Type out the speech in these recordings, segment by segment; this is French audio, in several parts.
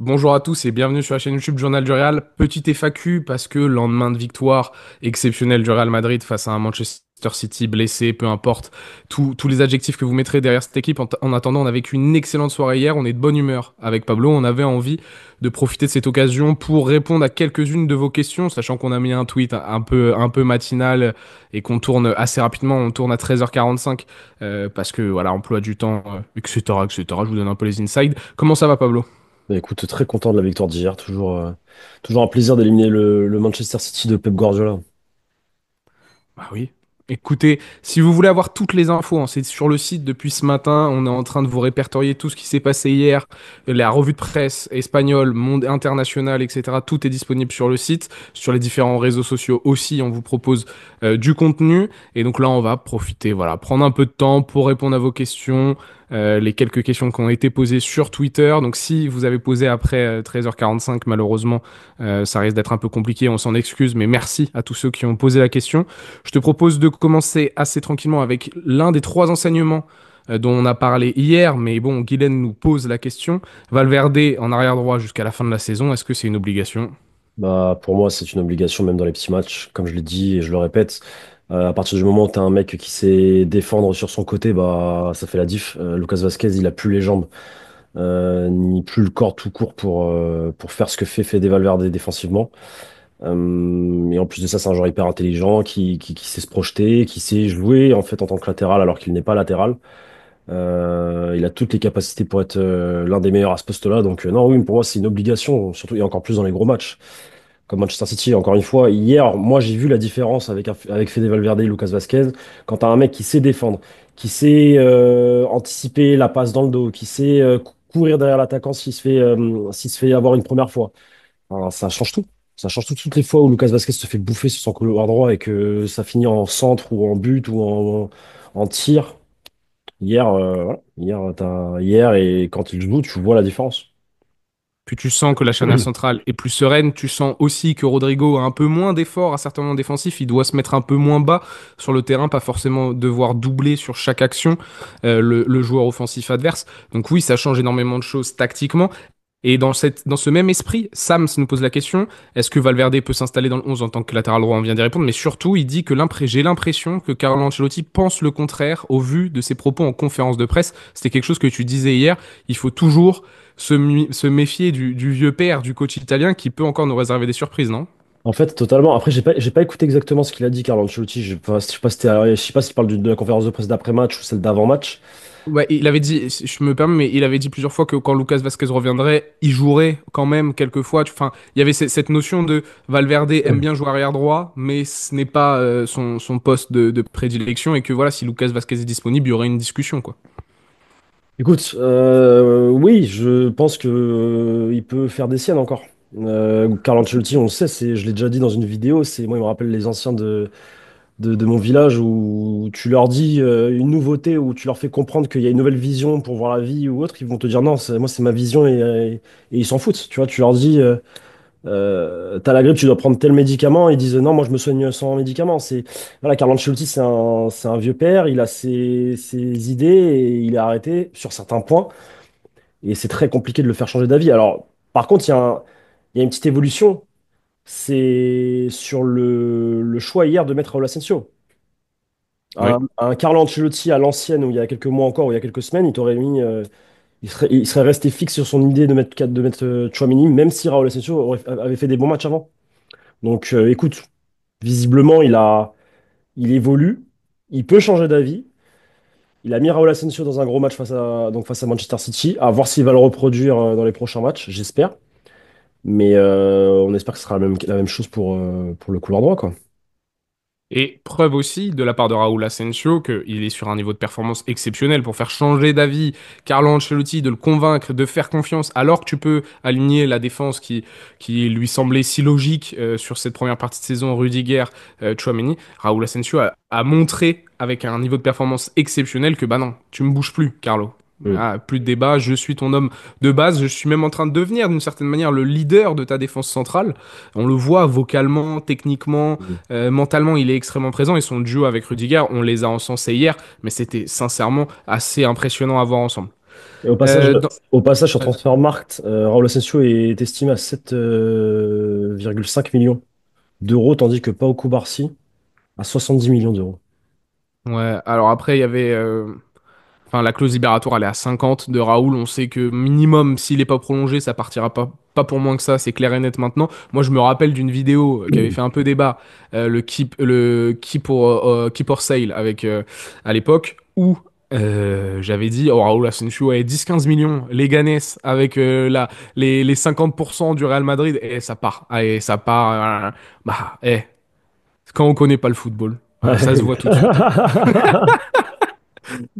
Bonjour à tous et bienvenue sur la chaîne YouTube Journal du Real. Petite FAQ parce que lendemain de victoire exceptionnelle du Real Madrid face à un Manchester City blessé, peu importe, tous les adjectifs que vous mettrez derrière cette équipe. En attendant, on a vécu une excellente soirée hier, on est de bonne humeur avec Pablo. On avait envie de profiter de cette occasion pour répondre à quelques-unes de vos questions, sachant qu'on a mis un tweet un peu matinal et qu'on tourne assez rapidement, on tourne à 13h45 parce que voilà, emploi du temps, etc., etc. Je vous donne un peu les insides. Comment ça va Pablo? Bah, écoute, très content de la victoire d'hier. Toujours un plaisir d'éliminer le Manchester City de Pep Guardiola. Ah oui. Écoutez, si vous voulez avoir toutes les infos, hein, c'est sur le site depuis ce matin. On est en train de vous répertorier tout ce qui s'est passé hier, la revue de presse espagnole, monde international, etc. Tout est disponible sur le site, sur les différents réseaux sociaux aussi. On vous propose du contenu. Et donc là, on va profiter, voilà, prendre un peu de temps pour répondre à vos questions, les quelques questions qui ont été posées sur Twitter. Donc si vous avez posé après 13h45, malheureusement, ça risque d'être un peu compliqué. On s'en excuse, mais merci à tous ceux qui ont posé la question. Je te propose de commencer assez tranquillement avec l'un des trois enseignements dont on a parlé hier, mais bon, Guylaine nous pose la question. Valverde en arrière droit jusqu'à la fin de la saison, est-ce que c'est une obligation? Bah, pour moi, c'est une obligation, même dans les petits matchs. Comme je l'ai dit et je le répète, à partir du moment où tu as un mec qui sait défendre sur son côté, bah, ça fait la diff. Lucas Vasquez, il a plus les jambes, ni plus le corps tout court pour faire ce que fait Fede Valverde défensivement. Et en plus de ça, c'est un joueur hyper intelligent qui sait se projeter, qui sait jouer en fait en tant que latéral alors qu'il n'est pas latéral. Il a toutes les capacités pour être l'un des meilleurs à ce poste-là. Donc non, oui, pour moi, c'est une obligation, surtout et encore plus dans les gros matchs, comme Manchester City. Encore une fois, hier, moi, j'ai vu la différence avec Fede Valverde et Lucas Vasquez. Quand t'as un mec qui sait défendre, qui sait anticiper la passe dans le dos, qui sait courir derrière l'attaquant s'il se fait avoir une première fois. Alors, ça change tout. Ça change tout. Toutes les fois où Lucas Vasquez se fait bouffer sur son couloir droit et que ça finit en centre ou en but ou en tir. Hier, voilà. Hier, et quand il joue, tu vois la différence. Puis tu sens que la charnière centrale est plus sereine, tu sens aussi que Rodrigo a un peu moins d'efforts à certains moments défensifs, il doit se mettre un peu moins bas sur le terrain, pas forcément devoir doubler sur chaque action le joueur offensif adverse. Donc oui, ça change énormément de choses tactiquement. Et dans ce même esprit, Sams nous pose la question, est-ce que Valverde peut s'installer dans le 11 en tant que latéral droit? On vient d'y répondre, mais surtout, il dit que j'ai l'impression que Carlo Ancelotti pense le contraire au vu de ses propos en conférence de presse. C'était quelque chose que tu disais hier, il faut toujours se méfier du vieux père du coach italien qui peut encore nous réserver des surprises, non? En fait, totalement. Après, j'ai pas écouté exactement ce qu'il a dit, Carlo Ancelotti. Je sais pas, je sais pas s'il parle de la conférence de presse d'après-match ou celle d'avant-match. Ouais, il avait dit, je me permets, mais il avait dit plusieurs fois que quand Lucas Vasquez reviendrait, il jouerait quand même quelques fois. Enfin, il y avait cette notion de Valverde aime bien jouer arrière droit, mais ce n'est pas son poste de prédilection et que voilà, si Lucas Vasquez est disponible, il y aurait une discussion, quoi. Écoute, oui, je pense que il peut faire des siennes encore. Carlo Ancelotti, on le sait, je l'ai déjà dit dans une vidéo, moi, il me rappelle les anciens de mon village où tu leur dis une nouveauté, où tu leur fais comprendre qu'il y a une nouvelle vision pour voir la vie ou autre, ils vont te dire non, moi, c'est ma vision et ils s'en foutent. Tu vois, tu leur dis. T'as la grippe, tu dois prendre tel médicament. Ils disent non, moi je me soigne sans médicament. Voilà, Carlo Ancelotti, c'est un vieux père. Il a ses idées et il est arrêté sur certains points. Et c'est très compliqué de le faire changer d'avis. Alors, par contre, il y a une petite évolution. C'est sur le choix hier de mettre Raúl Asensio. Oui. Un Carlo Ancelotti à l'ancienne, où il y a quelques mois encore, ou il y a quelques semaines, il t'aurait mis. Il serait resté fixe sur son idée de mettre Tchouaméni, même si Raúl Asensio avait fait des bons matchs avant. Donc, écoute, visiblement, il évolue, il peut changer d'avis. Il a mis Raúl Asensio dans un gros match donc face à Manchester City, à voir s'il va le reproduire dans les prochains matchs, j'espère. Mais on espère que ce sera la même chose pour le couloir droit, quoi. Et preuve aussi de la part de Raúl Asensio qu'il est sur un niveau de performance exceptionnel pour faire changer d'avis Carlo Ancelotti, de le convaincre, de faire confiance, alors que tu peux aligner la défense qui lui semblait si logique sur cette première partie de saison, Rudiger, Tchouaméni. Raúl Asensio a montré avec un niveau de performance exceptionnel que bah non, tu me bouges plus, Carlo. Mm. Ah, plus de débat, je suis ton homme de base, je suis même en train de devenir d'une certaine manière le leader de ta défense centrale. On le voit vocalement, techniquement, Mm. mentalement, il est extrêmement présent et son duo avec Rudiger, on les a encensés hier, mais c'était sincèrement assez impressionnant à voir ensemble. Et au passage, Euh, dans- au passage sur Vas-y. Transfermarkt, Raúl Asensio est estimé à 7,5 millions d'euros, tandis que Pau Cubarsí à 70 millions d'euros. Ouais, alors après, il y avait. Enfin, la clause libératoire, elle est à 50 de Raoul. On sait que minimum, s'il n'est pas prolongé, ça partira pas pour moins que ça. C'est clair et net maintenant. Moi, je me rappelle d'une vidéo qui avait fait un peu débat, le keep or sale avec, à l'époque, où j'avais dit, oh, Raoul Asensio est 10-15 millions, les Ganes, avec les 50% du Real Madrid, et ça part. Allez, ça part. Bah, quand on connaît pas le football, voilà, ça se Ouais. voit tout de suite.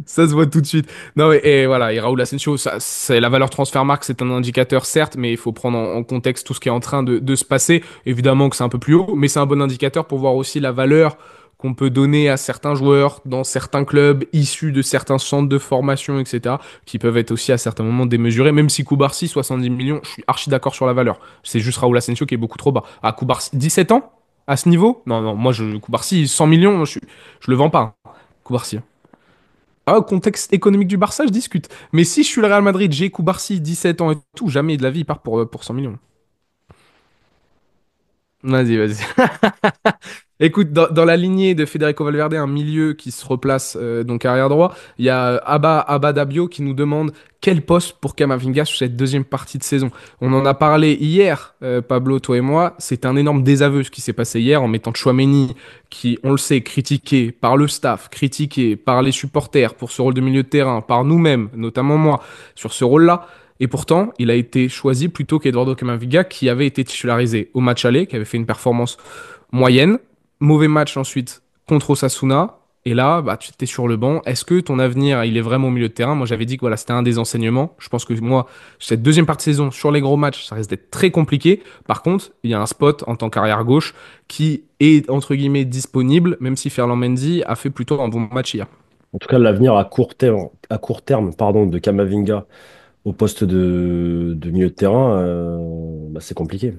Ça se voit tout de suite. Non, mais et voilà, et Raúl Asensio, ça, c'est la valeur transfert marque, c'est un indicateur, certes, mais il faut prendre en contexte tout ce qui est en train de se passer. Évidemment que c'est un peu plus haut, mais c'est un bon indicateur pour voir aussi la valeur qu'on peut donner à certains joueurs dans certains clubs issus de certains centres de formation, etc., qui peuvent être aussi à certains moments démesurés. Même si Koubarsi, 70 millions, je suis archi d'accord sur la valeur. C'est juste Raúl Asensio qui est beaucoup trop bas. Ah, Koubarsi, 17 ans? À ce niveau? Non, non, moi, Koubarsi, 100 millions, je le vends pas, hein. Koubarsi. Ah, au contexte économique du Barça, je discute. Mais si je suis le Real Madrid, j'ai Koubarsi, 17 ans et tout, jamais de la vie il part pour 100 millions. Vas-y, vas-y. Écoute, dans la lignée de Federico Valverde, un milieu qui se replace donc arrière droit, il y a Abba Dabio qui nous demande quel poste pour Camavinga sur cette deuxième partie de saison. On en a parlé hier, Pablo, toi et moi. C'est un énorme désaveu ce qui s'est passé hier en mettant Tchouaméni, qui, on le sait, critiqué par le staff, critiqué par les supporters pour ce rôle de milieu de terrain, par nous-mêmes, notamment moi, sur ce rôle-là. Et pourtant, il a été choisi plutôt qu'Eduardo Camavinga, qui avait été titularisé au match aller, qui avait fait une performance moyenne. Mauvais match ensuite contre Osasuna. Et là, bah, tu étais sur le banc. Est-ce que ton avenir, il est vraiment au milieu de terrain? Moi, j'avais dit que voilà, c'était un des enseignements. Je pense que moi, cette deuxième partie de saison, sur les gros matchs, ça risque d'être très compliqué. Par contre, il y a un spot en tant qu'arrière gauche qui est, entre guillemets, disponible, même si Ferland Mendy a fait plutôt un bon match hier. En tout cas, l'avenir à court terme, pardon, de Camavinga au poste de milieu de terrain, bah, c'est compliqué.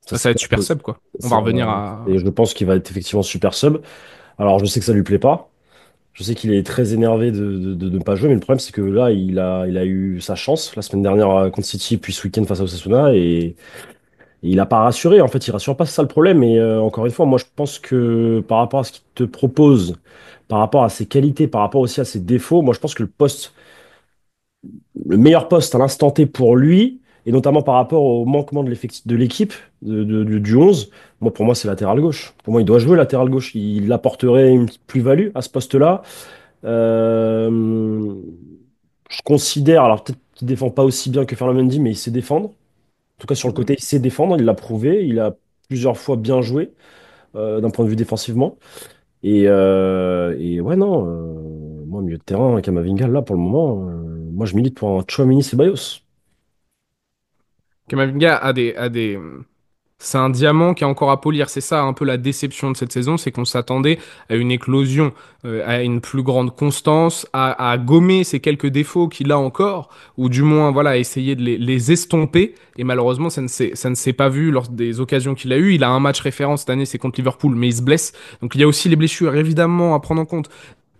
Ça, Ça c'est va être super sub, quoi. On va revenir et à. je pense qu'il va être effectivement super sub. Alors, je sais que ça lui plaît pas. Je sais qu'il est très énervé de ne pas jouer, mais le problème, c'est que là, il a eu sa chance la semaine dernière contre City, puis ce week-end face à Osasuna, et il a pas rassuré. En fait, il rassure pas, c'est ça le problème. Et encore une fois, moi, je pense que par rapport à ce qu'il te propose, par rapport à ses qualités, par rapport aussi à ses défauts, moi, je pense que le meilleur poste à l'instant T pour lui, et notamment par rapport au manquement de l'effectif de l'équipe, du 11, pour moi, c'est latéral gauche. Pour moi, il doit jouer latéral gauche. Il apporterait une plus-value à ce poste-là. Euh, je considère, alors peut-être qu'il défend pas aussi bien que Ferland Mendy, mais il sait défendre. En tout cas, sur le côté, il sait défendre, il l'a prouvé, il a plusieurs fois bien joué d'un point de vue défensivement. Et ouais, non, moi, milieu de terrain, Camavinga, là, pour le moment, moi, je milite pour un Tchouaméni Ceballos. Kamavinga c'est un diamant qui est encore à polir. C'est ça un peu la déception de cette saison, c'est qu'on s'attendait à une éclosion, à une plus grande constance, à gommer ces quelques défauts qu'il a encore, ou du moins voilà, à essayer de les estomper. Et malheureusement, ça ne s'est pas vu lors des occasions qu'il a eues. Il a un match référence cette année, c'est contre Liverpool, mais il se blesse. Donc il y a aussi les blessures, évidemment, à prendre en compte.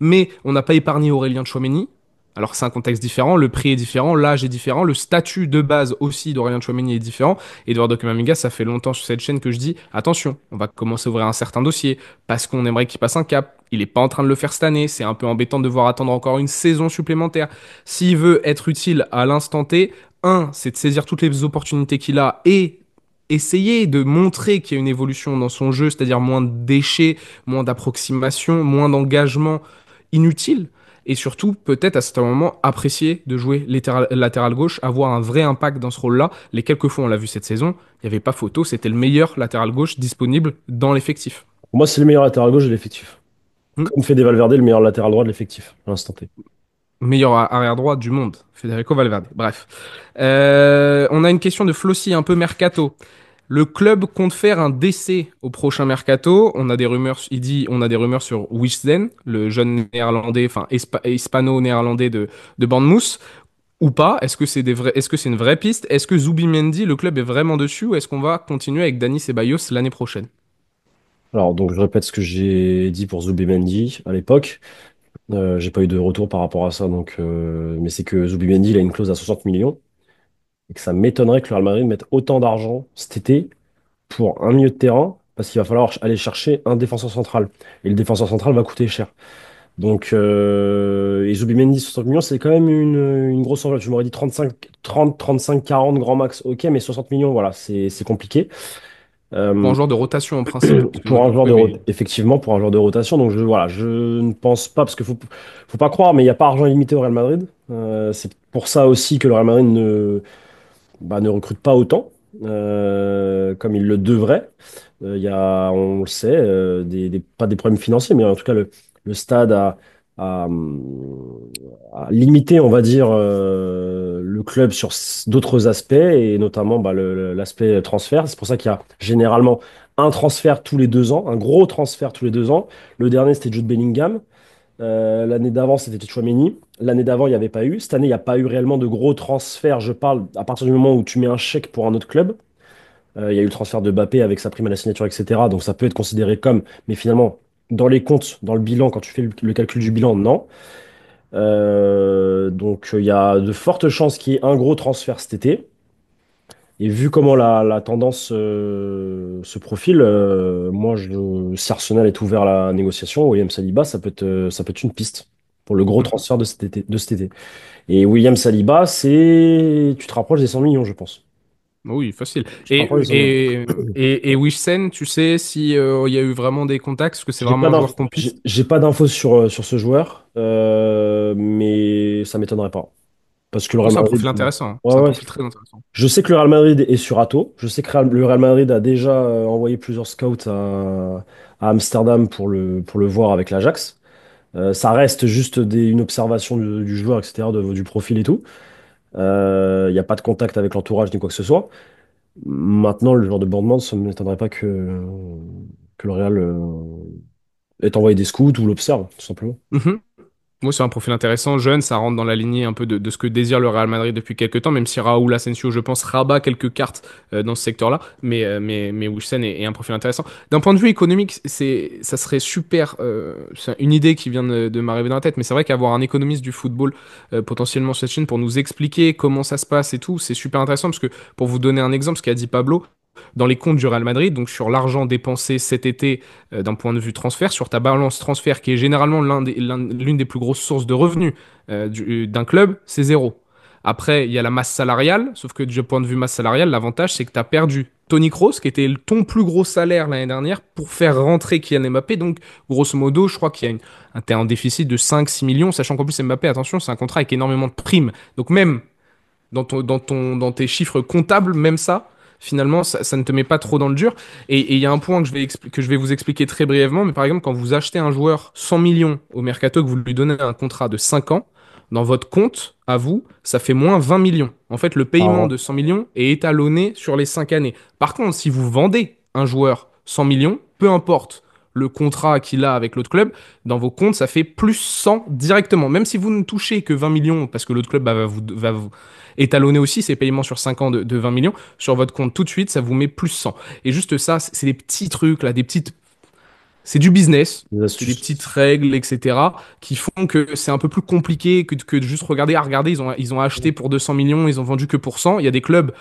Mais on n'a pas épargné Aurélien Tchouameni. Alors c'est un contexte différent, le prix est différent, l'âge est différent, le statut de base aussi d'Aurélien Tchouameni est différent. Eduardo Camavinga, ça fait longtemps sur cette chaîne que je dis attention, on va commencer à ouvrir un certain dossier parce qu'on aimerait qu'il passe un cap. Il n'est pas en train de le faire cette année, c'est un peu embêtant de devoir attendre encore une saison supplémentaire. S'il veut être utile à l'instant T, un, c'est de saisir toutes les opportunités qu'il a et essayer de montrer qu'il y a une évolution dans son jeu, c'est-à-dire moins de déchets, moins d'approximation, moins d'engagement inutile. Et surtout, peut-être à certains moments, apprécier de jouer latéral gauche, avoir un vrai impact dans ce rôle-là. Les quelques fois on l'a vu cette saison, il n'y avait pas photo, c'était le meilleur latéral gauche disponible dans l'effectif. Pour moi, c'est le meilleur latéral gauche de l'effectif. Hmm. Comme fait des Valverde, le meilleur latéral droit de l'effectif, à l'instant T. Meilleur arrière droit du monde, Federico Valverde. Bref. On a une question de Flossi, un peu mercato. Le club compte faire un décès au prochain mercato. On a des rumeurs, il dit, on a des rumeurs sur Wijsden, le jeune néerlandais, enfin hispano-néerlandais de Bournemouth, ou pas. Est-ce que c'est une vraie piste? Est-ce que Zubimendi, le club est vraiment dessus, ou est-ce qu'on va continuer avec Dani Ceballos l'année prochaine? Alors, donc, je répète ce que j'ai dit pour Zubimendi à l'époque. J'ai pas eu de retour par rapport à ça, donc, mais c'est que Zubimendi, il a une clause à 60 millions et que ça m'étonnerait que le Real Madrid mette autant d'argent cet été pour un milieu de terrain parce qu'il va falloir aller chercher un défenseur central. Et le défenseur central va coûter cher. Donc, et Zubimendi, 60 millions, c'est quand même une grosse enveloppe. Tu m'aurais dit 35, 30, 35, 40 grand max, ok, mais 60 millions, voilà, c'est compliqué. Pour un Euh, joueur de rotation en principe. Parce que pour un joueur oui, oui. effectivement, pour un joueur de rotation. Donc, voilà, je ne pense pas, parce qu'il faut pas croire, mais il n'y a pas argent illimité au Real Madrid. C'est pour ça aussi que le Real Madrid ne recrute pas autant, comme il le devrait. Il y a, on le sait, pas des problèmes financiers, mais en tout cas, le stade a, a limité, on va dire, le club sur d'autres aspects, et notamment bah, l'aspect transfert. C'est pour ça qu'il y a généralement un transfert tous les 2 ans, un gros transfert tous les 2 ans. Le dernier, c'était Jude Bellingham. L'année d'avant, c'était Tchouaméni. L'année d'avant, il n'y avait pas eu. Cette année, il n'y a pas eu réellement de gros transferts. Je parle à partir du moment où tu mets un chèque pour un autre club. Il y a eu le transfert de Mbappé avec sa prime à la signature, etc. Donc ça peut être considéré comme, mais finalement, dans les comptes, dans le bilan, quand tu fais le calcul du bilan, non. Donc il y a de fortes chances qu'il y ait un gros transfert cet été. Et vu comment la tendance se profile, si Arsenal est ouvert à la négociation, William Saliba, ça peut être une piste pour le gros Mhm. transfert de cet été. Et William Saliba, tu te rapproches des 100 millions, je pense. Oui, facile. Tu te rapproches des 100 millions. Et Wissem, tu sais si il y a eu vraiment des contacts, parce que c'est J'ai vraiment pas un d'infos, joueur qu'on piste. j'ai pas d'infos sur ce joueur, mais ça m'étonnerait pas. Parce que le Oh, Real c'est un Madrid. profil intéressant, hein. Ouais, C'est un ouais. profil très intéressant. Je sais que le Real Madrid est sur Ato. Je sais que le Real Madrid a déjà envoyé plusieurs scouts à Amsterdam pour le voir avec l'Ajax. Ça reste juste une observation du joueur, etc., du profil et tout. Il n'y a pas de contact avec l'entourage ni quoi que ce soit. Maintenant, le genre de bandement, ça ne m'étonnerait pas que le Real ait envoyé des scouts ou l'observe, tout simplement. Mhm. Moi, c'est un profil intéressant, jeune, ça rentre dans la lignée un peu de ce que désire le Real Madrid depuis quelques temps, même si Raúl Asensio, je pense, rabat quelques cartes dans ce secteur-là, mais Wissem est un profil intéressant. D'un point de vue économique, ça serait super, c'est une idée qui vient de m'arriver dans la tête, mais c'est vrai qu'avoir un économiste du football, potentiellement sur cette chaîne, pour nous expliquer comment ça se passe et tout, c'est super intéressant, parce que pour vous donner un exemple, ce qu'a dit Pablo, dans les comptes du Real Madrid, donc sur l'argent dépensé cet été d'un point de vue transfert, sur ta balance transfert qui est généralement l'une des plus grosses sources de revenus d'un club, c'est zéro. Après, il y a la masse salariale, sauf que du point de vue masse salariale, l'avantage c'est que tu as perdu Tony Kroos, qui était ton plus gros salaire l'année dernière, pour faire rentrer Kylian Mbappé. Donc, grosso modo, je crois qu'il y a t'es en déficit de 5-6 millions, sachant qu'en plus Mbappé, attention, c'est un contrat avec énormément de primes. Donc même dans tes chiffres comptables, même ça, finalement, ça ne te met pas trop dans le dur. Et il y a un point que je vais vous expliquer très brièvement, mais par exemple, quand vous achetez un joueur 100 millions au mercato, que vous lui donnez un contrat de 5 ans, dans votre compte, à vous, ça fait moins 20 millions. En fait, le Par paiement an. de 100 millions est étalonné sur les 5 années. Par contre, si vous vendez un joueur 100 millions, peu importe le contrat qu'il a avec l'autre club, dans vos comptes, ça fait plus 100 directement. Même si vous ne touchez que 20 millions, parce que l'autre club bah, va vous étalonner aussi ses paiements sur 5 ans de 20 millions, sur votre compte tout de suite, ça vous met plus 100. Et juste ça, c'est des petits trucs, là, des petites... C'est du business, Des c'est des petites astuces. règles, etc., qui font que c'est un peu plus compliqué que de juste regarder. Ah, regardez, ils ont acheté pour 200 millions, ils ont vendu que pour 100. Il y a des clubs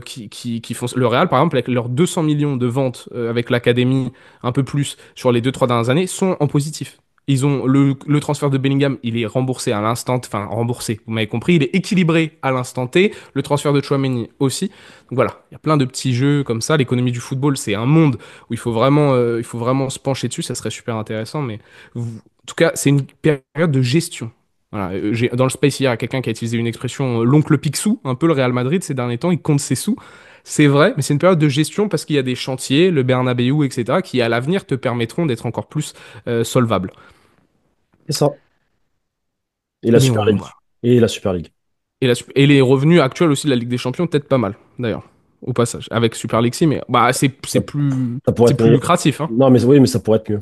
qui font. Le Real, par exemple, avec leurs 200 millions de ventes avec l'académie, un peu plus sur les 2-3 dernières années, sont en positif. Ils ont le transfert de Bellingham, il est remboursé à l'instant, enfin remboursé, vous m'avez compris, il est équilibré à l'instant T. Le transfert de Chouameni aussi. Donc voilà, il y a plein de petits jeux comme ça. L'économie du football, c'est un monde où il faut vraiment se pencher dessus, ça serait super intéressant. Mais en tout cas, c'est une période de gestion. Voilà, dans le space, hier, il y a quelqu'un qui a utilisé une expression l'oncle Picsou, un peu le Real Madrid ces derniers temps, il compte ses sous. C'est vrai, mais c'est une période de gestion parce qu'il y a des chantiers, le Bernabéu, etc., qui à l'avenir te permettront d'être encore plus solvables. C'est ça. Et la Mais Super on, League. voilà. Et la Super League. Et les revenus actuels aussi de la Ligue des Champions, peut-être pas mal, d'ailleurs, au passage, avec Super League, mais bah, Ça, ça pourrait c'est être plus mieux. lucratif, hein. Non, mais oui, mais ça pourrait être mieux.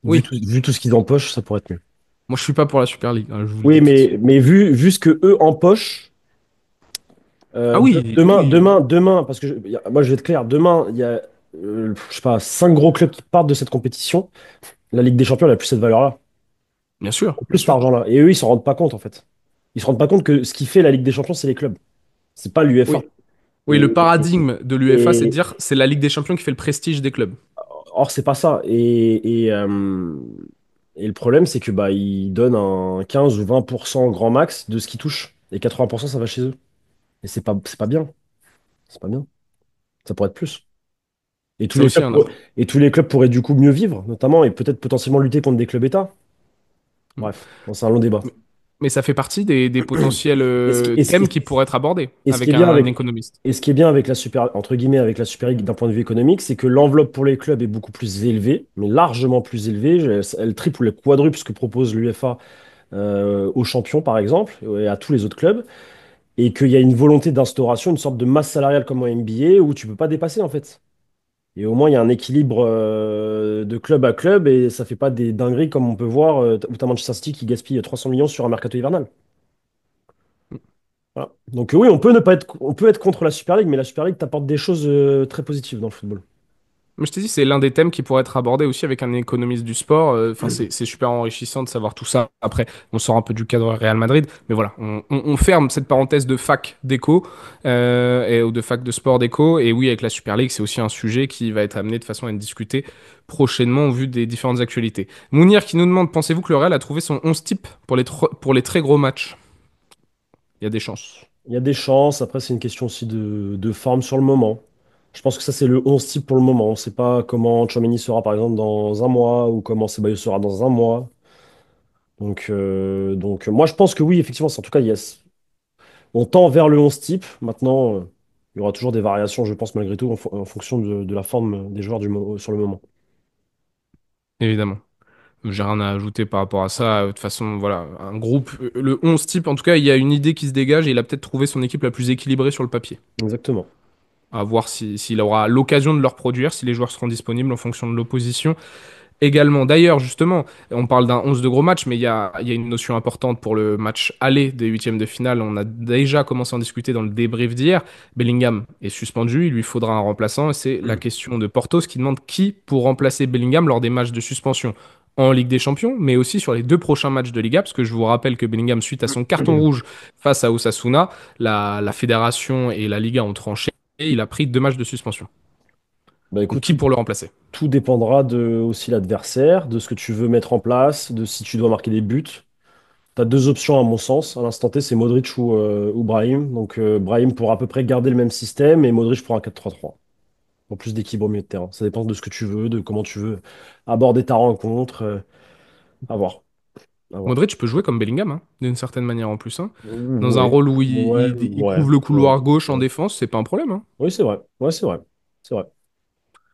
Oui, Vu tout ce qu'ils empochent, ça pourrait être mieux. moi je suis pas pour la Super League, hein, je vous le Oui, dis tout de suite. mais vu ce que eux empochent, Ah oui, oui. demain, parce que moi je vais être clair, demain, il y a, je sais pas, 5 gros clubs qui partent de cette compétition. La Ligue des Champions, elle a plus cette valeur-là. Bien sûr, Plus bien cet sûr. argent-là. Et eux, ils s'en rendent pas compte, en fait. Ils se rendent pas compte que ce qui fait la Ligue des Champions, c'est les clubs. C'est pas l'UEFA. Oui. Oui, le Et, paradigme de l'UEFA, c'est de et, dire c'est la Ligue des Champions qui fait le prestige des clubs. or, c'est pas ça. Et le problème, c'est que bah, ils donnent un 15 ou 20% grand max de ce qu'ils touchent. Et 80%, ça va chez eux. Et c'est pas bien. C'est pas bien. Ça pourrait être plus. Et tous Ça les aussi, clubs, un et tous les clubs pourraient du coup mieux vivre, notamment, et peut-être potentiellement lutter contre des clubs États. Bref, bon, c'est un long débat. Mais, mais ça fait partie des potentiels Et ce qui, et ce thèmes qui- qui pourraient être abordés et ce qui est avec bien un avec, économiste. et ce qui est bien avec la Super, entre guillemets, avec la Super League d'un point de vue économique, c'est que l'enveloppe pour les clubs est beaucoup plus élevée, mais largement plus élevée. Elle triple ou elle quadruple ce que propose l'UEFA aux champions, par exemple, et à tous les autres clubs, et qu'il y a une volonté d'instauration, une sorte de masse salariale comme en NBA où tu peux pas dépasser, en fait. Et au moins, il y a un équilibre de club à club et ça fait pas des dingueries comme on peut voir où t'as Manchester City qui gaspille 300 millions sur un mercato hivernal. Voilà. Donc oui, on peut être contre la Super League, mais la Super League t'apporte des choses très positives dans le football. Mais je te dis, c'est l'un des thèmes qui pourrait être abordé aussi avec un économiste du sport. Enfin, c'est super enrichissant de savoir tout ça. Après, on sort un peu du cadre Real Madrid, mais voilà, on ferme cette parenthèse de fac d'éco ou de fac de sport d'éco. Et oui, avec la Super League, c'est aussi un sujet qui va être amené de façon à être discuté prochainement au vu des différentes actualités. Mounir qui nous demande, pensez-vous que le Real a trouvé son 11 type pour les très gros matchs? Il y a des chances. Il y a des chances, après c'est une question aussi de forme sur le moment. Je pense que ça c'est le 11 type pour le moment. On ne sait pas comment Tchouaméni sera par exemple dans un mois ou comment Ceballos sera dans un mois. Donc moi je pense que oui, effectivement, en tout cas, on tend vers le 11 type. Maintenant, il y aura toujours des variations, je pense, malgré tout, en fonction de la forme des joueurs sur le moment. Évidemment. J'ai rien à ajouter par rapport à ça. De toute façon, voilà, un groupe, le 11 type, en tout cas, il y a une idée qui se dégage et il a peut-être trouvé son équipe la plus équilibrée sur le papier. Exactement. À voir s'il aura l'occasion de le reproduire, si les joueurs seront disponibles en fonction de l'opposition également. D'ailleurs, justement, on parle d'un 11 de gros match, mais il y a une notion importante pour le match aller des huitièmes de finale. On a déjà commencé à en discuter dans le débrief d'hier. Bellingham est suspendu, il lui faudra un remplaçant. Et c'est la question de Portos qui demande qui pour remplacer Bellingham lors des matchs de suspension en Ligue des Champions, mais aussi sur les deux prochains matchs de Liga, parce que je vous rappelle que Bellingham, suite à son carton rouge face à Osasuna, la fédération et la Liga ont tranché et il a pris deux matchs de suspension. Bah Donc écoute, qui pour le remplacer? tout dépendra de aussi l'adversaire, de ce que tu veux mettre en place, de si tu dois marquer des buts. Tu as deux options à mon sens. À l'instant T, c'est Modric ou Brahim. Donc Brahim pourra à peu près garder le même système et Modric pour un 4-3-3. Pour plus d'équilibre au milieu de terrain. Ça dépend de ce que tu veux, de comment tu veux aborder ta rencontre. À voir. À voir. Modric peut jouer comme Bellingham, hein, d'une certaine manière en plus, hein. Dans un Ouais, rôle où ouais, il ouais, couvre le ouais, couloir gauche en ouais. défense, c'est pas un problème, hein. Oui, c'est vrai. Ouais, c'est vrai. C'est vrai.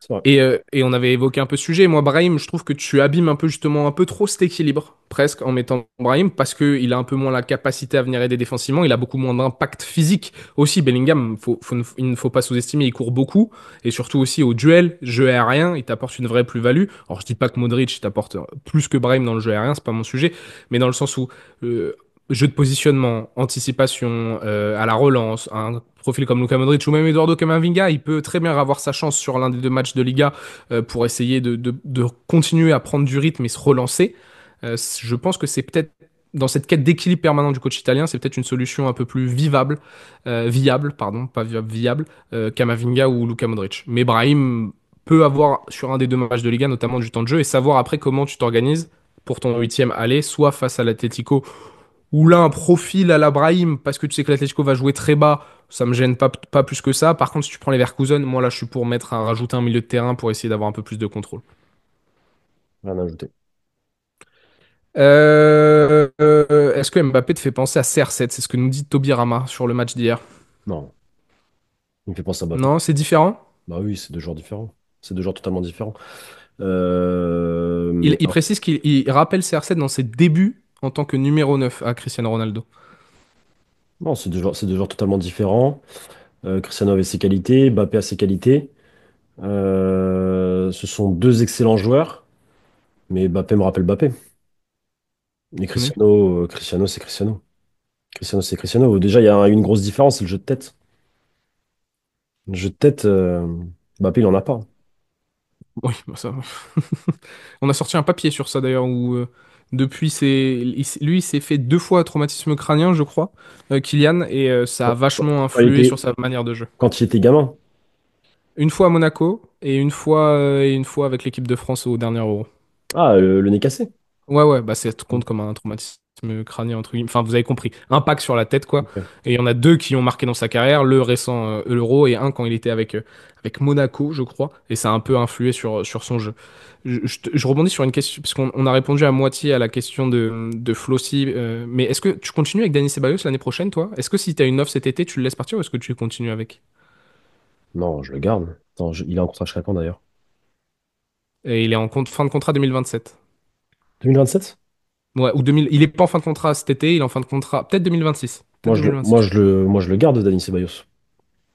C'est vrai. Et on avait évoqué un peu ce sujet. Moi, Brahim, je trouve que tu abîmes un peu justement un peu trop cet équilibre, presque, en mettant Brahim, parce qu'il a un peu moins la capacité à venir aider défensivement. Il a beaucoup moins d'impact physique. Aussi, Bellingham, il ne faut pas sous-estimer, il court beaucoup. Et surtout aussi au duel, jeu aérien, il t'apporte une vraie plus-value. Alors, je dis pas que Modric t'apporte plus que Brahim dans le jeu aérien, c'est pas mon sujet, mais dans le sens où euh, jeu de positionnement, anticipation, à la relance, un profil comme Luka Modric ou même Eduardo Camavinga, il peut très bien avoir sa chance sur l'un des deux matchs de Liga pour essayer de continuer à prendre du rythme et se relancer. Je pense que c'est peut-être dans cette quête d'équilibre permanent du coach italien, c'est peut-être une solution un peu plus viable, pardon, pas vivable, viable, Camavinga ou Luka Modric. Mais Brahim peut avoir sur un des deux matchs de Liga notamment du temps de jeu et savoir après comment tu t'organises pour ton huitième aller, soit face à l'Atlético ou là un profil à la Brahim parce que tu sais que l'Atlético va jouer très bas, ça me gêne pas plus que ça. Par contre, si tu prends les Leverkusen, moi là je suis pour rajouter un milieu de terrain pour essayer d'avoir un peu plus de contrôle. Rien à ajouter. Est-ce que Mbappé te fait penser à CR7? C'est ce que nous dit Toby Rama sur le match d'hier. Non. Il me fait penser à Mbappé. Non, c'est différent. Bah oui, c'est deux joueurs différents. C'est deux joueurs totalement différents. Il précise qu'il rappelle CR7 dans ses débuts en tant que numéro 9 à Cristiano Ronaldo. Non, c'est deux joueurs totalement différents. Cristiano avait ses qualités, Mbappé a ses qualités. Ce sont deux excellents joueurs, mais Mbappé me rappelle Mbappé. Et Oui. Cristiano, c'est Cristiano. Cristiano, c'est Cristiano. Déjà, il y a une grosse différence, c'est le jeu de tête. Le jeu de tête, Mbappé, il en a pas. Oui, bah ça. On a sorti un papier sur ça d'ailleurs où depuis lui il s'est fait 2 fois traumatisme crânien, je crois, Kylian, et ça a vachement Quand il influé sur était, sa manière de jeu. quand il était gamin. Une fois à Monaco et une fois avec l'équipe de France au dernier Euro. Ah, le nez cassé. Ouais, ouais, bah c'est compte comme un traumatisme crânien entre guillemets. Enfin, vous avez compris, impact sur la tête quoi. Ok. Et il y en a deux qui ont marqué dans sa carrière, le récent Euro et un quand il était avec Monaco, je crois. Et ça a un peu influé sur son jeu. Je rebondis sur une question parce qu'on a répondu à moitié à la question de Flossi. Mais est-ce que tu continues avec Dani Ceballos l'année prochaine, toi? Est-ce que si tu as une offre cet été, tu le laisses partir ou est-ce que tu continues avec? Non, je le garde. Attends, il est en contrat jusqu'à quand d'ailleurs? Et il est en fin de contrat 2027. 2027? Ouais, ou 2000, il est pas en fin de contrat cet été, il est en fin de contrat peut-être 2026. Peut-être 2026. Moi, je le garde, Dani Ceballos.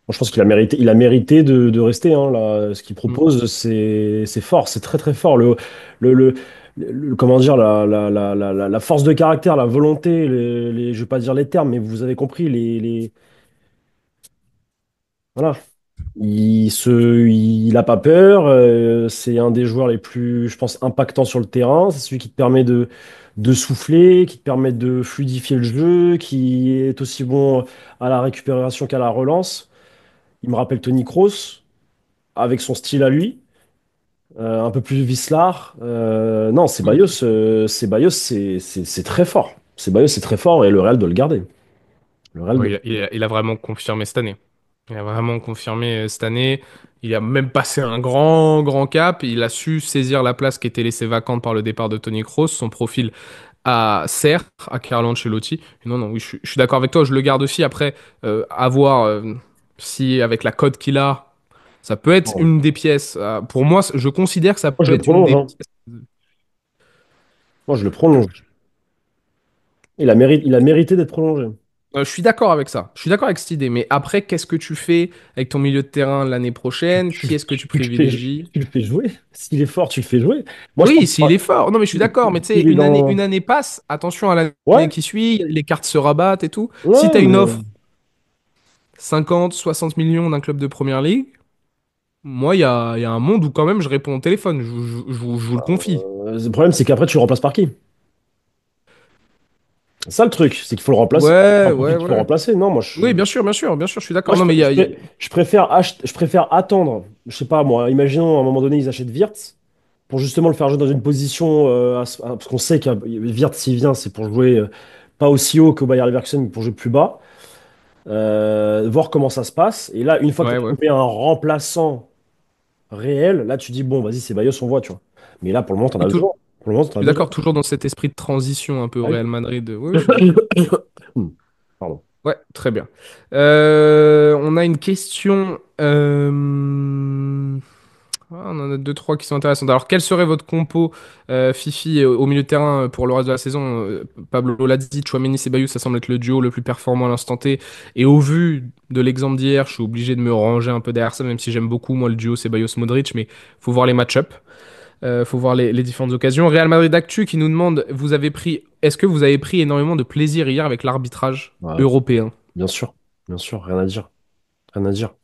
Moi, je pense qu'il a mérité de rester, hein, là. Ce qu'il Mm. propose, c'est fort, c'est très très fort. Le, le- comment dire, la force de caractère, la volonté, je vais pas dire les termes, mais vous avez compris, voilà. Il a pas peur. C'est un des joueurs les plus, je pense, impactants sur le terrain. C'est celui qui te permet de souffler, qui te permet de fluidifier le jeu, qui est aussi bon à la récupération qu'à la relance. Il me rappelle Toni Kroos, avec son style à lui, un peu plus vicelard. Non, Ceballos, c'est très fort. Ceballos, c'est très fort et le Real doit le garder. Le Real doit... Oui, il a vraiment confirmé cette année. Il a vraiment confirmé cette année. Il a même passé un grand, grand cap. Il a su saisir la place qui était laissée vacante par le départ de Toni Kroos. Son profil a sert à Carlo Ancelotti. Et non, non, oui, je suis d'accord avec toi. Je le garde aussi. Après, à voir si avec la cote qu'il a, ça peut être Moi, une des pièces. Pour moi, je considère que ça je peut le être une prolonge, des hein. pièces. Moi, je le prolonge. Il a mérité d'être prolongé. Je suis d'accord avec ça. Je suis d'accord avec cette idée. Mais après, qu'est-ce que tu fais avec ton milieu de terrain l'année prochaine? Qui est-ce que tu privilégies? Tu le fais jouer. S'il est fort, tu le fais jouer. Moi, je Oui, pense s'il est fort. Non, mais je suis d'accord. Mais tu sais, qu'il est une dans. année passe. Attention à l'année Ouais, qui suit. Les cartes se rabattent et tout. Si ouais, tu as une mais offre 50, 60 millions d'un club de première ligue, moi, il y a un monde où quand même je réponds au téléphone. Je vous le confie. le problème, c'est qu'après, tu le remplaces par qui? C'est ça le truc, c'est qu'il faut le remplacer. Un Ouais, profil ouais, qu'il faut ouais. remplacer. Non, Oui, bien sûr, bien sûr, bien sûr, je suis moi d'accord. Non, mais je préfère attendre. Je sais pas, moi, imaginons à un moment donné, ils achètent Wirtz pour justement le faire jouer dans une position. Parce qu'on sait que Wirtz, s'il vient, c'est pour jouer pas aussi haut qu'au Bayer Leverkusen, mais pour jouer plus bas. Voir comment ça se passe. Et là, une fois que tu ouais, as ouais. trouvé un remplaçant réel, là, tu dis, bon, vas-y, c'est Bayos, on voit, tu vois. Mais là, pour le moment, t'en Oui, as besoin. Pour le moment, je t'en as suis besoin. d'accord, toujours dans cet esprit de transition un peu au Ah oui. Real Madrid. Oui, je suis d'accord. Pardon. Ouais, très bien. On a une question. On en a deux, trois qui sont intéressantes. Alors, quel serait votre compo, Fifi, au milieu de terrain pour le reste de la saison? Pablo l'a dit, Tchouaméni, Ceballos, ça semble être le duo le plus performant à l'instant T. Et au vu de l'exemple d'hier, je suis obligé de me ranger un peu derrière ça, même si j'aime beaucoup, moi, le duo Ceballos-Modric, mais faut voir les match-up. Faut voir les différentes occasions. Real Madrid Actu qui nous demande, est-ce que vous avez pris énormément de plaisir hier avec l'arbitrage Ouais, européen? bien sûr, rien à dire. Rien à dire.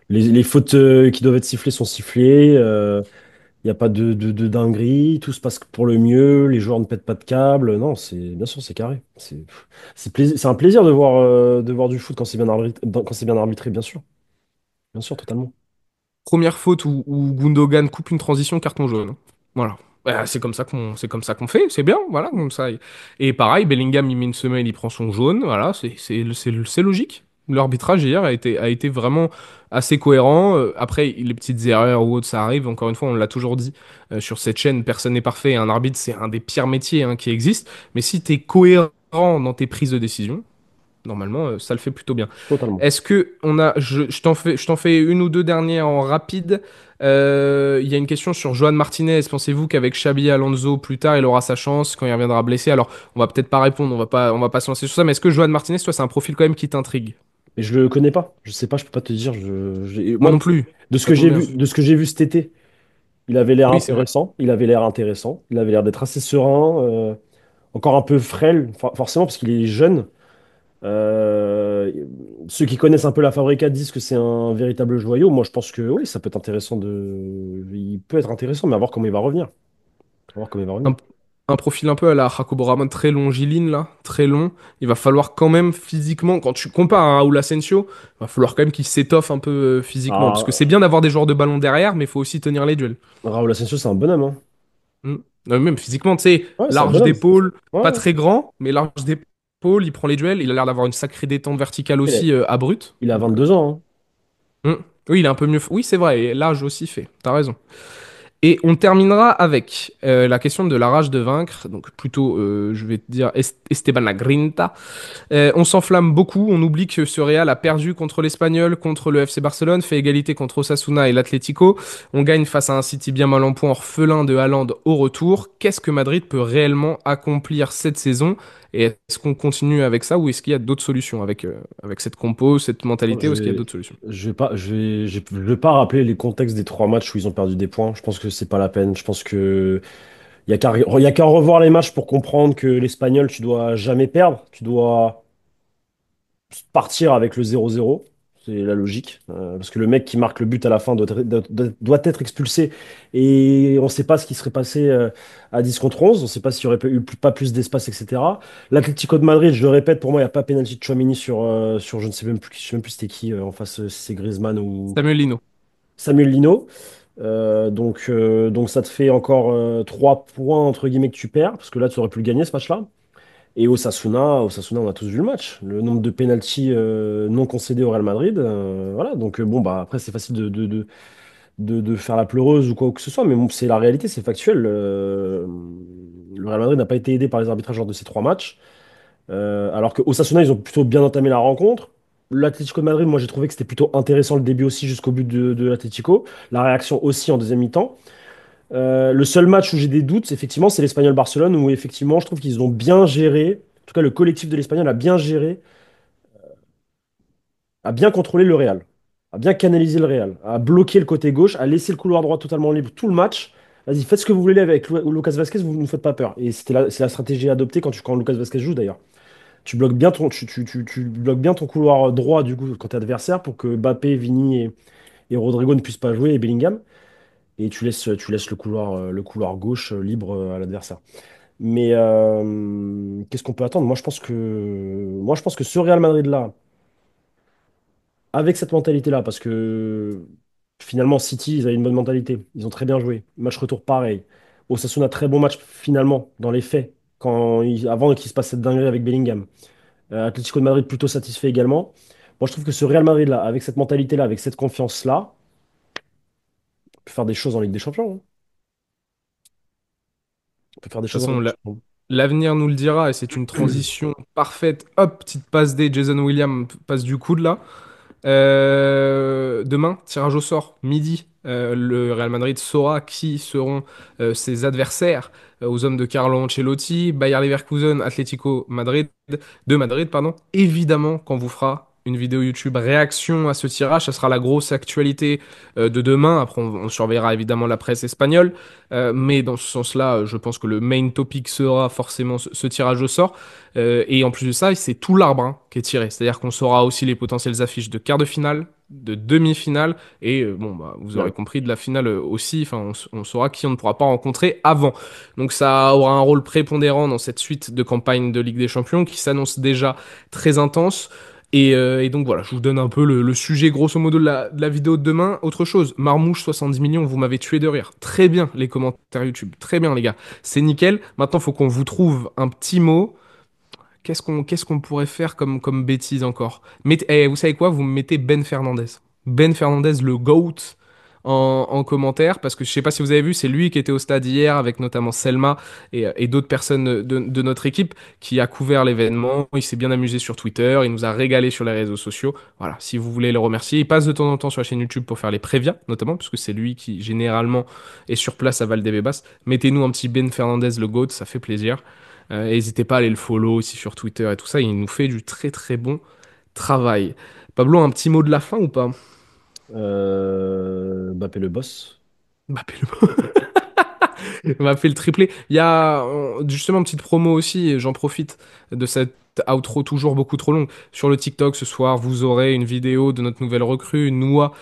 Les fautes qui doivent être sifflées sont sifflées. Il n'y a pas de dinguerie. Tout se passe pour le mieux. Les joueurs ne pètent pas de câble. Non, bien sûr, c'est carré. C'est un plaisir de voir du foot quand c'est bien arbitré, quand c'est bien arbitré, bien sûr. Bien sûr, totalement. Première faute où Gundogan coupe une transition, carton jaune. Voilà. C'est comme ça qu'on fait, c'est bien, voilà, comme ça. Et pareil, Bellingham, il met une semelle, il prend son jaune, voilà, c'est logique. L'arbitrage hier a été vraiment assez cohérent. Après, les petites erreurs ou autres, ça arrive. Encore une fois, on l'a toujours dit sur cette chaîne, personne n'est parfait. Un arbitre, c'est un des pires métiers hein, qui existent. Mais si tu es cohérent dans tes prises de décision, normalement, ça le fait plutôt bien. Totalement. Est-ce que on a, je t'en fais une ou deux dernières en rapide. Il y a une question sur Joan Martinez. Pensez-vous qu'avec Xabi Alonso plus tard, il aura sa chance quand il reviendra blessé? Alors, on va peut-être pas répondre, on va pas se lancer sur ça. Mais est-ce que Joan Martinez, toi, c'est un profil quand même qui t'intrigue? Mais je le connais pas. Je sais pas, je peux pas te dire. Moi Moi, non plus. de ce Ça que tombe j'ai bien. vu, de ce que j'ai vu cet été, il avait l'air Oui, c'est vrai. intéressant. Il avait l'air intéressant. Il avait l'air d'être assez serein, encore un peu frêle, forcément parce qu'il est jeune. Euh, Ceux qui connaissent un peu la Fabregas disent que c'est un véritable joyau. Moi, je pense que oui, ça peut être intéressant Il peut être intéressant, mais à voir comment il va revenir. À voir comment il va revenir. Un, un profil un peu à la Jacobo Ramon, très longiligne, là, très long. Il va falloir quand même physiquement, quand tu compares à un Raúl Asensio, il va falloir quand même qu'il s'étoffe un peu physiquement. Parce que c'est Ah, bien d'avoir des joueurs de ballon derrière, mais il faut aussi tenir les duels. Raúl Asensio, c'est un bonhomme, hein. Mm. Même physiquement, tu sais, Ouais, c'est un large bonhomme. d'épaule, pas Ouais. très grand, mais large d'épaule, il prend les duels. Il a l'air d'avoir une sacrée détente verticale Il a, aussi à brut. il a Donc, 22 ans, hein. oui, il est un peu mieux. Oui, c'est vrai, et l'âge aussi fait. T'as raison. Et on terminera avec la question de la rage de vaincre. Donc, plutôt, je vais te dire Esteban Lagrinta. On s'enflamme beaucoup, on oublie que ce Real a perdu contre l'Espagnol, contre le FC Barcelone, fait égalité contre Osasuna et l'Atlético. On gagne face à un City bien mal en point, orphelin de Haaland au retour. Qu'est-ce que Madrid peut réellement accomplir cette saison? Et est-ce qu'on continue avec ça ou est-ce qu'il y a d'autres solutions avec cette compo, cette mentalité, ou est-ce qu'il y a d'autres solutions? Je vais pas rappeler les contextes des trois matchs où ils ont perdu des points. Je pense que c'est pas la peine. Je pense que il y a qu'à revoir les matchs pour comprendre que l'Espagnol, tu dois jamais perdre. Tu dois partir avec le 0-0. C'est la logique. Parce que le mec qui marque le but à la fin doit être expulsé. Et on ne sait pas ce qui serait passé à 10 contre 11. On ne sait pas s'il n'y aurait pas eu pas plus d'espace, etc. L'Atlético de Madrid, je le répète, pour moi, il n'y a pas pénalty de Tchouaméni sur je ne sais même plus, je sais même plus c'était qui en face, si c'est Griezmann ou Samuel Lino. Samuel Lino. Donc ça te fait encore 3 points entre guillemets que tu perds, parce que là tu aurais pu le gagner ce match-là. Et Osasuna, on a tous vu le match. Le nombre de pénaltys non concédés au Real Madrid. Voilà, donc bon, bah, après, c'est facile de faire la pleureuse ou quoi que ce soit, mais bon, c'est la réalité, c'est factuel. Le Real Madrid n'a pas été aidé par les arbitrages lors de ces trois matchs. Alors que Osasuna, ils ont plutôt bien entamé la rencontre. L'Atlético de Madrid, moi, j'ai trouvé que c'était plutôt intéressant le début aussi jusqu'au but de l'Atlético. La réaction aussi en deuxième mi-temps. Le seul match où j'ai des doutes, effectivement, c'est l'Espagnol-Barcelone, où effectivement, je trouve qu'ils ont bien géré, en tout cas le collectif de l'Espagnol a bien géré, a bien contrôlé le Real, a bien canalisé le Real, a bloqué le côté gauche, a laissé le couloir droit totalement libre tout le match. Vas-y, faites ce que vous voulez avec Lucas Vasquez, vous ne nous faites pas peur. Et c'est la stratégie adoptée quand Lucas Vasquez joue d'ailleurs. Tu bloques bien ton couloir droit du coup quand t'es adversaire pour que Mbappé, Vini et Rodrigo ne puissent pas jouer et Bellingham. Et tu laisses le couloir gauche libre à l'adversaire. Mais qu'est-ce qu'on peut attendre? Moi, je pense que ce Real Madrid-là, avec cette mentalité-là, parce que finalement, City, ils avaient une bonne mentalité. Ils ont très bien joué. Match retour pareil. Osasuna, très bon match finalement, dans les faits, avant qu'il se passe cette dinguerie avec Bellingham. Atlético de Madrid, plutôt satisfait également. Moi, je trouve que ce Real Madrid-là, avec cette mentalité-là, avec cette confiance-là, peut faire des choses en Ligue des Champions, hein. Peut faire des De toute choses en Ligue façon, des Champions. l'avenir nous le dira et c'est une transition parfaite. Hop, petite passe D, Jason Williams passe du coude là. Demain, tirage au sort, midi. Le Real Madrid saura qui seront ses adversaires aux hommes de Carlo Ancelotti, Bayer Leverkusen, Atlético Madrid, de Madrid, pardon. Évidemment, quand vous fera une vidéo YouTube réaction à ce tirage, ça sera la grosse actualité de demain. Après, on surveillera évidemment la presse espagnole, mais dans ce sens-là, je pense que le main topic sera forcément ce tirage au sort. Et en plus de ça, c'est tout l'arbre hein, qui est tiré. C'est-à-dire qu'on saura aussi les potentielles affiches de quart de finale, de demi-finale, et bon, bah, vous aurez Final. compris, de la finale aussi. Enfin, on saura qui on ne pourra pas rencontrer avant. Donc ça aura un rôle prépondérant dans cette suite de campagne de Ligue des Champions qui s'annonce déjà très intense. Et donc voilà, je vous donne un peu le sujet grosso modo de la vidéo de demain. Autre chose, Marmouche 70 millions, vous m'avez tué de rire. Très bien les commentaires YouTube, très bien les gars. C'est nickel. Maintenant, il faut qu'on vous trouve un petit mot. Qu'est-ce qu'on pourrait faire comme bêtise encore? Vous savez quoi? Vous me mettez Ben Fernandez. Ben Fernandez, le GOAT, en commentaire, parce que je sais pas si vous avez vu, c'est lui qui était au stade hier avec notamment Selma et d'autres personnes de notre équipe qui a couvert l'événement. Il s'est bien amusé sur Twitter, il nous a régalé sur les réseaux sociaux. Voilà, si vous voulez le remercier, il passe de temps en temps sur la chaîne YouTube pour faire les prévias, notamment, parce que c'est lui qui généralement est sur place à Valdebebas. Mettez-nous un petit Ben Fernandez, le GOAT, ça fait plaisir. N'hésitez pas à aller le follow aussi sur Twitter et tout ça. Il nous fait du très très bon travail. Pablo, un petit mot de la fin ou pas? Mbappé le boss. Mbappé on m'a fait le triplé. Il y a justement une petite promo aussi, et j'en profite de cette outro toujours beaucoup trop longue. Sur le TikTok ce soir, vous aurez une vidéo de notre nouvelle recrue, Noah,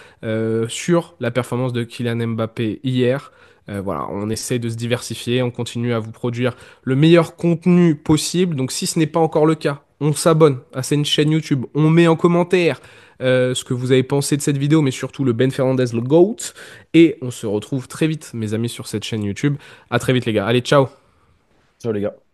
sur la performance de Kylian Mbappé hier. Voilà, on essaie de se diversifier, on continue à vous produire le meilleur contenu possible. Donc si ce n'est pas encore le cas, on s'abonne à cette chaîne YouTube, on met en commentaire ce que vous avez pensé de cette vidéo, mais surtout le Ben Fernandez, le GOAT. Et on se retrouve très vite, mes amis, sur cette chaîne YouTube. À très vite, les gars. Allez, ciao! Ciao les gars.